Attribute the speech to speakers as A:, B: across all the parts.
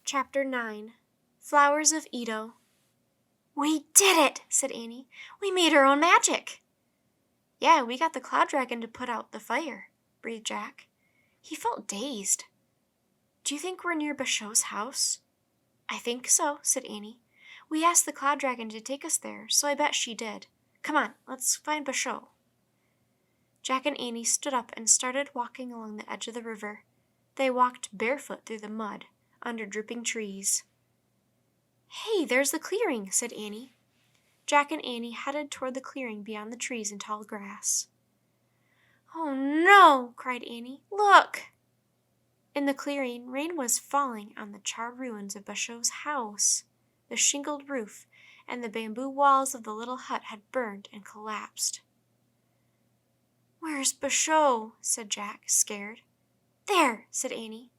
A: Chapter 9 Flowers of Edo. "We did it!" said Annie. "We made our own magic!" "Yeah, we got the cloud dragon to put out the fire," breathed Jack. He felt dazed. "Do you think we're near Bashot's house?" "I think so," said Annie. "We asked the cloud dragon to take us there, so I bet she did. Come on, let's find Bashot." Jack and Annie stood up and started walking along the edge of the river. They walked barefoot through the mud, under dripping trees. "Hey, there's the clearing," said Annie. Jack and Annie headed toward the clearing beyond the trees and tall grass. "Oh no!" cried Annie. "Look!" In the clearing, rain was falling on the charred ruins of Bashot's house. The shingled roof and the bamboo walls of the little hut had burned and collapsed. "Where's Bashot?" said Jack, scared. "There!" said Annie.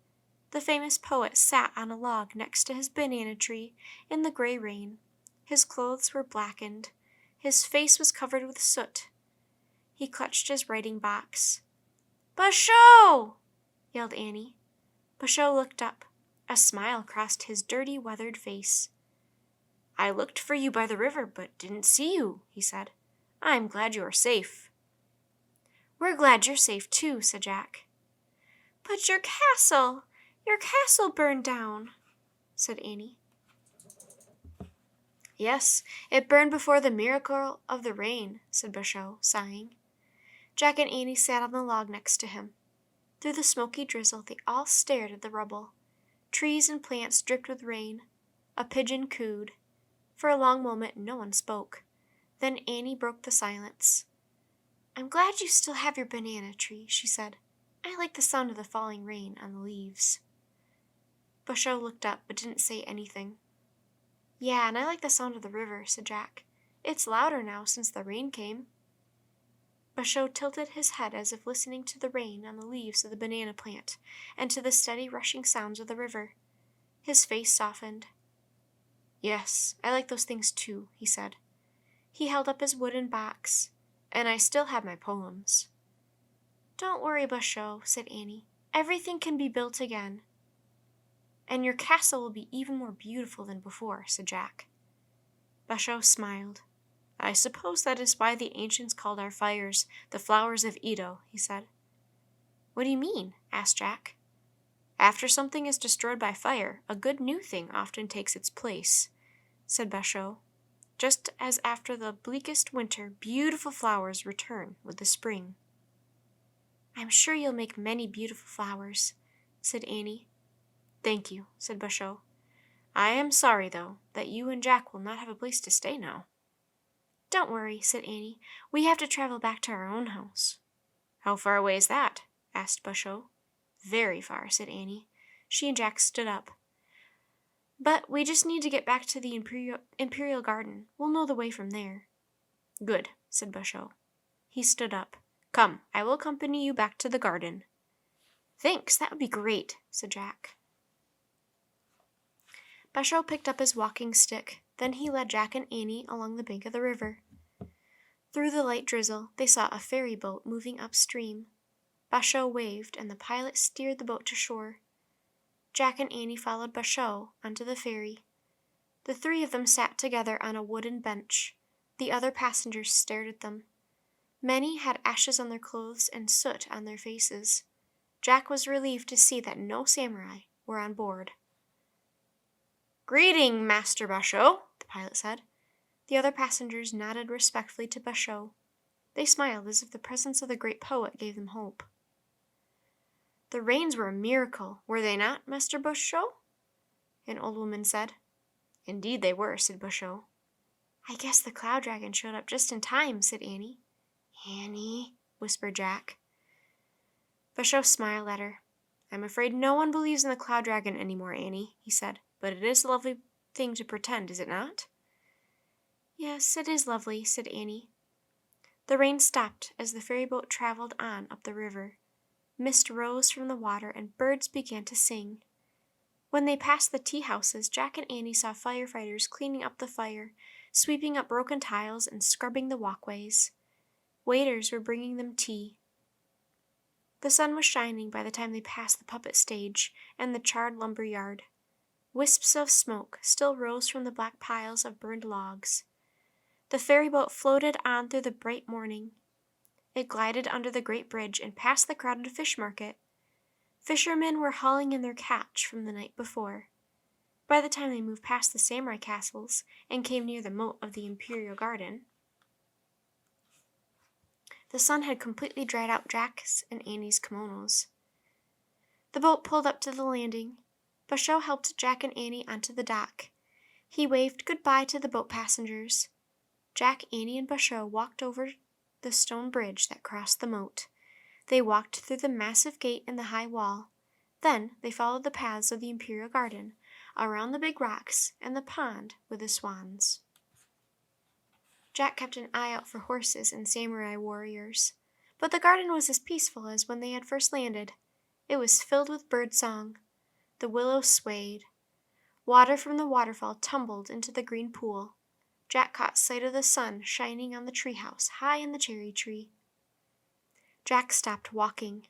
A: The famous poet sat on a log next to his banana tree in the gray rain. His clothes were blackened. His face was covered with soot. He clutched his writing box. "Bashot!" yelled Annie. Bashot looked up. A smile crossed his dirty, weathered face. "I looked for you by the river, but didn't see you," he said. "I'm glad you are safe." "We're glad you're safe, too," said Jack. "But your castle burned down," said Annie. "Yes, it burned before the miracle of the rain," said Bashot, sighing. Jack and Annie sat on the log next to him. Through the smoky drizzle they all stared at the rubble. Trees and plants dripped with rain. A pigeon cooed. For a long moment no one spoke. Then Annie broke the silence. "I'm glad you still have your banana tree," she said. "I like the sound of the falling rain on the leaves." Bashot looked up but didn't say anything. "Yeah, and I like the sound of the river," said Jack. "It's louder now since the rain came." Bashot tilted his head as if listening to the rain on the leaves of the banana plant and to the steady rushing sounds of the river. His face softened. "Yes, I like those things too," he said. He held up his wooden box. "And I still have my poems." "Don't worry, Bashot," said Annie. "Everything can be built again." "And your castle will be even more beautiful than before," said Jack. Bashot smiled. "I suppose that is why the ancients called our fires the flowers of Edo," he said. "What do you mean?" asked Jack. "After something is destroyed by fire, a good new thing often takes its place," said Bashot. "Just as after the bleakest winter, beautiful flowers return with the spring." "I'm sure you'll make many beautiful flowers," said Annie. "Thank you," said Bashot. "I am sorry, though, that you and Jack will not have a place to stay now." "Don't worry," said Annie. "We have to travel back to our own house." "How far away is that?" asked Bashot. "Very far," said Annie. She and Jack stood up. "But we just need to get back to the Imperial Garden. We'll know the way from there." "Good," said Bashot. He stood up. "Come, I will accompany you back to the garden." "Thanks, that would be great," said Jack. Bashot picked up his walking stick. Then he led Jack and Annie along the bank of the river. Through the light drizzle, they saw a ferry boat moving upstream. Bashot waved, and the pilot steered the boat to shore. Jack and Annie followed Bashot onto the ferry. The three of them sat together on a wooden bench. The other passengers stared at them. Many had ashes on their clothes and soot on their faces. Jack was relieved to see that no samurai were on board. "Greeting, Master Bashot," the pilot said. The other passengers nodded respectfully to Bashot. They smiled as if the presence of the great poet gave them hope. "The rains were a miracle, were they not, Master Bashot?" an old woman said. "Indeed they were," said Bashot. "I guess the cloud dragon showed up just in time," said Annie. "Annie," whispered Jack. Bashot smiled at her. "I'm afraid no one believes in the cloud dragon anymore, Annie," he said. "But it is a lovely thing to pretend, is it not?" "Yes, it is lovely," said Annie. The rain stopped as the ferry boat traveled on up the river. Mist rose from the water and birds began to sing. When they passed the tea houses, Jack and Annie saw firefighters cleaning up the fire, sweeping up broken tiles and scrubbing the walkways. Waiters were bringing them tea. The sun was shining by the time they passed the puppet stage and the charred lumber yard. Wisps of smoke still rose from the black piles of burned logs. The ferry boat floated on through the bright morning. It glided under the great bridge and past the crowded fish market. Fishermen were hauling in their catch from the night before. By the time they moved past the samurai castles and came near the moat of the imperial garden, the sun had completely dried out Jack's and Annie's kimonos. The boat pulled up to the landing. Basho helped Jack and Annie onto the dock. He waved goodbye to the boat passengers. Jack, Annie, and Basho walked over the stone bridge that crossed the moat. They walked through the massive gate in the high wall. Then they followed the paths of the imperial garden, around the big rocks and the pond with the swans. Jack kept an eye out for horses and samurai warriors, but the garden was as peaceful as when they had first landed. It was filled with bird song. The willows swayed. Water from the waterfall tumbled into the green pool. Jack caught sight of the sun shining on the treehouse high in the cherry tree. Jack stopped walking.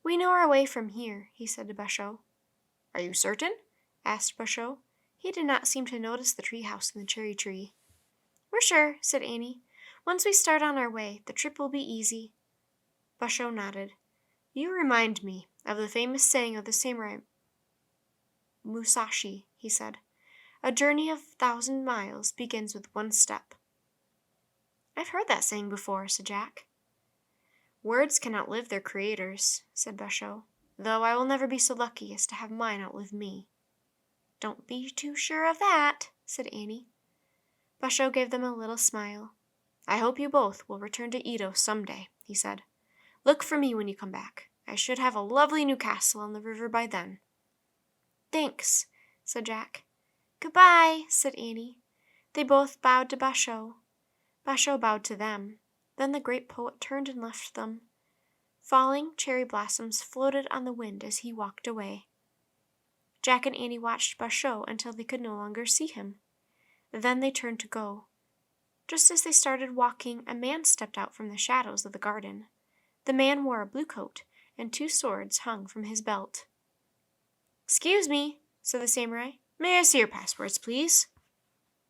A: "We know our way from here," he said to Basho. "Are you certain?" asked Basho. He did not seem to notice the treehouse and the cherry tree. "We're sure," said Annie. "Once we start on our way, the trip will be easy." Basho nodded. "You remind me of the famous saying of the samurai Musashi," he said. "A journey of 1,000 miles begins with one step." "I've heard that saying before," said Jack. "Words can outlive their creators," said Basho, "though I will never be so lucky as to have mine outlive me." "Don't be too sure of that," said Annie. Basho gave them a little smile. "I hope you both will return to Edo some day," he said. "Look for me when you come back. I should have a lovely new castle on the river by then." "Thanks," said Jack. "Goodbye," said Annie. They both bowed to Basho. Basho bowed to them. Then the great poet turned and left them. Falling cherry blossoms floated on the wind as he walked away. Jack and Annie watched Basho until they could no longer see him. Then they turned to go. Just as they started walking, a man stepped out from the shadows of the garden. The man wore a blue coat, and 2 swords hung from his belt. "Excuse me," said the samurai. "May I see your passports, please?"